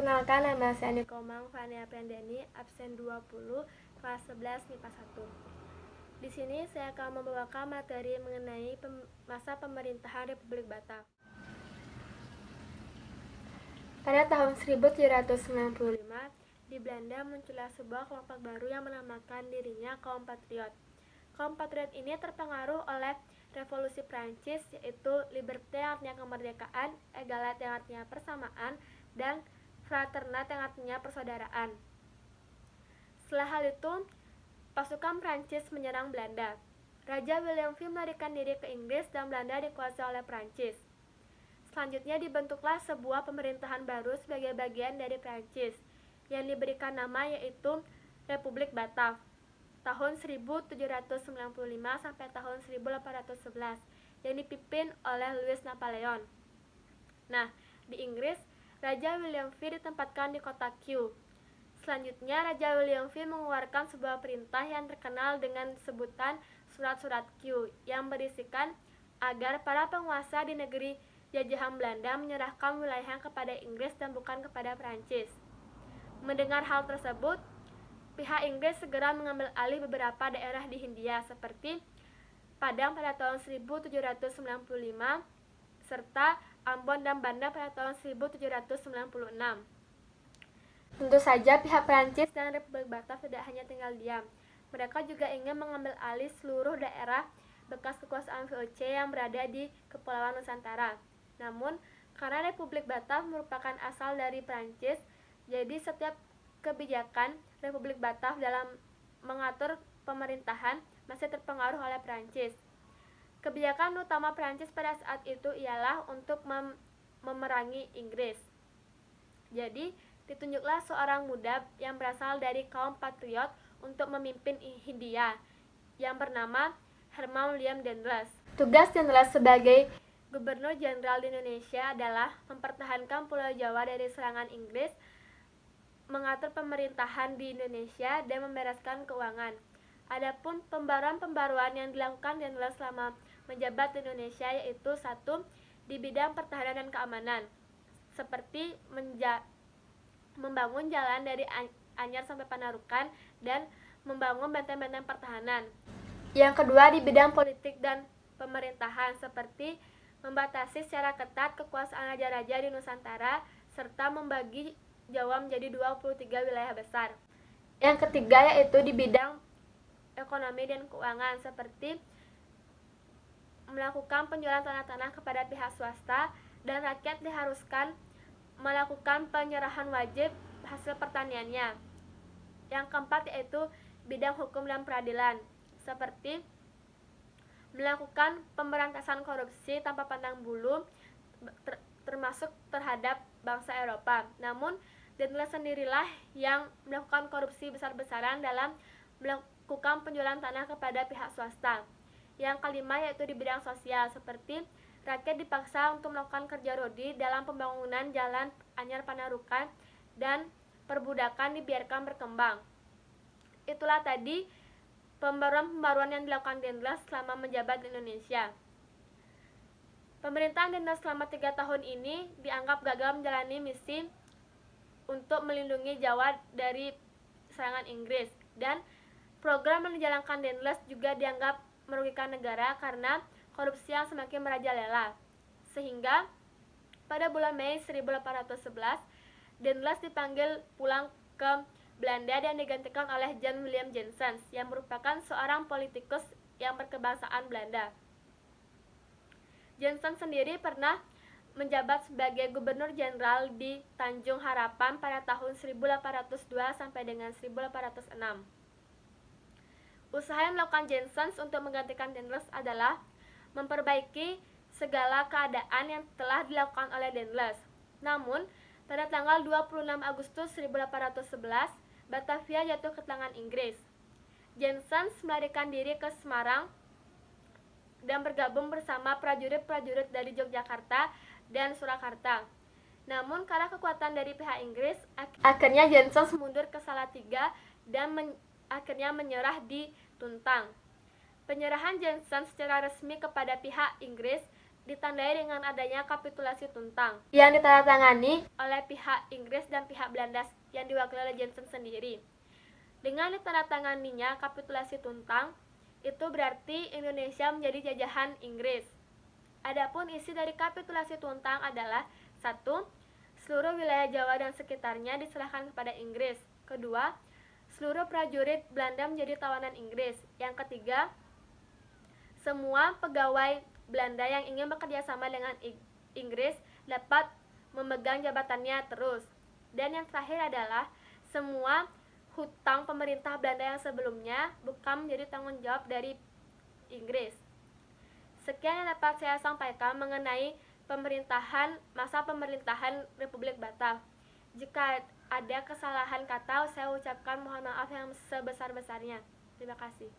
Perkenalkan, nama saya Nikomang Fania Pendeni, absen 20, kelas 11 MIPA 1. Di sini saya akan membawakan materi mengenai masa pemerintahan Republik Batak. Pada tahun 1795, di Belanda muncullah sebuah kelompok baru yang menamakan dirinya kaum patriot. Kaum patriot ini terpengaruh oleh revolusi Prancis, yaitu liberté yang artinya kemerdekaan, egalite yang artinya persamaan, dan fraternat yang artinya persaudaraan. Setelah hal itu, pasukan Prancis menyerang Belanda. Raja William V melarikan diri ke Inggris dan Belanda dikuasai oleh Prancis. Selanjutnya dibentuklah sebuah pemerintahan baru sebagai bagian dari Prancis yang diberikan nama yaitu Republik Batak tahun 1795 sampai tahun 1811 yang dipimpin oleh Louis Napoleon. Nah, di Inggris, Raja William V ditempatkan di kota Kew. Selanjutnya, Raja William V mengeluarkan sebuah perintah yang terkenal dengan sebutan Surat-Surat Kew yang berisikan agar para penguasa di negeri jajahan Belanda menyerahkan wilayahnya kepada Inggris dan bukan kepada Prancis. Mendengar hal tersebut, pihak Inggris segera mengambil alih beberapa daerah di Hindia seperti Padang pada tahun 1795 serta Ambon dan Banda pada tahun 1796. Tentu saja pihak Prancis dan Republik Batak tidak hanya tinggal diam. Mereka juga ingin mengambil alih seluruh daerah bekas kekuasaan VOC yang berada di Kepulauan Nusantara. Namun, karena Republik Batak merupakan asal dari Prancis, jadi setiap kebijakan Republik Batak dalam mengatur pemerintahan masih terpengaruh oleh Prancis. Kebijakan utama Prancis pada saat itu ialah untuk memerangi Inggris. Jadi, ditunjuklah seorang muda yang berasal dari kaum patriot untuk memimpin Hindia yang bernama Herman William Dendles. Tugas Dendles sebagai Gubernur Jenderal di Indonesia adalah mempertahankan Pulau Jawa dari serangan Inggris, mengatur pemerintahan di Indonesia, dan membereskan keuangan. Adapun pembaruan-pembaruan yang dilakukan Dendles selama menjabat di Indonesia yaitu satu, di bidang pertahanan dan keamanan, seperti membangun jalan dari Anyar sampai Panarukan dan membangun benteng-benteng pertahanan. Yang kedua, di bidang politik dan pemerintahan, seperti membatasi secara ketat kekuasaan raja-raja di Nusantara serta membagi Jawa menjadi 23 wilayah besar. Yang ketiga yaitu di bidang ekonomi dan keuangan, seperti melakukan penjualan tanah-tanah kepada pihak swasta dan rakyat diharuskan melakukan penyerahan wajib hasil pertaniannya. Yang keempat yaitu bidang hukum dan peradilan, seperti melakukan pemberantasan korupsi tanpa pandang bulu termasuk terhadap bangsa Eropa. Namun, Dendles sendirilah yang melakukan korupsi besar-besaran dalam melakukan penjualan tanah kepada pihak swasta. Yang kelima yaitu di bidang sosial, seperti rakyat dipaksa untuk melakukan kerja rodi dalam pembangunan jalan Anyar Panarukan dan perbudakan dibiarkan berkembang. Itulah tadi pembaruan-pembaruan yang dilakukan Dendles selama menjabat di Indonesia. Pemerintahan Dendles selama 3 tahun ini dianggap gagal menjalani misi untuk melindungi Jawa dari serangan Inggris, dan program yang dijalankan Dendles juga dianggap merugikan negara karena korupsi yang semakin merajalela. Sehingga pada bulan Mei 1811, Dendles dipanggil pulang ke Belanda dan digantikan oleh Jan Willem Janssens yang merupakan seorang politikus yang berkebangsaan Belanda. Janssens sendiri pernah menjabat sebagai Gubernur Jenderal di Tanjung Harapan pada tahun 1802 sampai dengan 1806. Usaha yang dilakukan Janssens untuk menggantikan Dendles adalah memperbaiki segala keadaan yang telah dilakukan oleh Dendles. Namun, pada tanggal 26 Agustus 1811, Batavia jatuh ke tangan Inggris. Janssens melarikan diri ke Semarang dan bergabung bersama prajurit-prajurit dari Yogyakarta dan Surakarta. Namun, karena kekuatan dari pihak Inggris, akhirnya Janssens mundur ke Salatiga dan akhirnya menyerah di Tuntang. Penyerahan Janssens secara resmi kepada pihak Inggris ditandai dengan adanya kapitulasi Tuntang yang ditandatangani oleh pihak Inggris dan pihak Belanda yang diwakili oleh Johnson sendiri. Dengan ditandatanganinya kapitulasi Tuntang, itu berarti Indonesia menjadi jajahan Inggris. Adapun isi dari kapitulasi Tuntang adalah: 1. Seluruh wilayah Jawa dan sekitarnya diserahkan kepada Inggris. Kedua, seluruh prajurit Belanda menjadi tawanan Inggris. Yang ketiga, semua pegawai Belanda yang ingin bekerja sama dengan Inggris dapat memegang jabatannya terus. Dan yang terakhir adalah semua hutang pemerintah Belanda yang sebelumnya bukan menjadi tanggung jawab dari Inggris. Sekian yang dapat saya sampaikan mengenai masa pemerintahan Republik Batak. Jika ada kesalahan kata, saya ucapkan mohon maaf yang sebesar-besarnya. Terima kasih.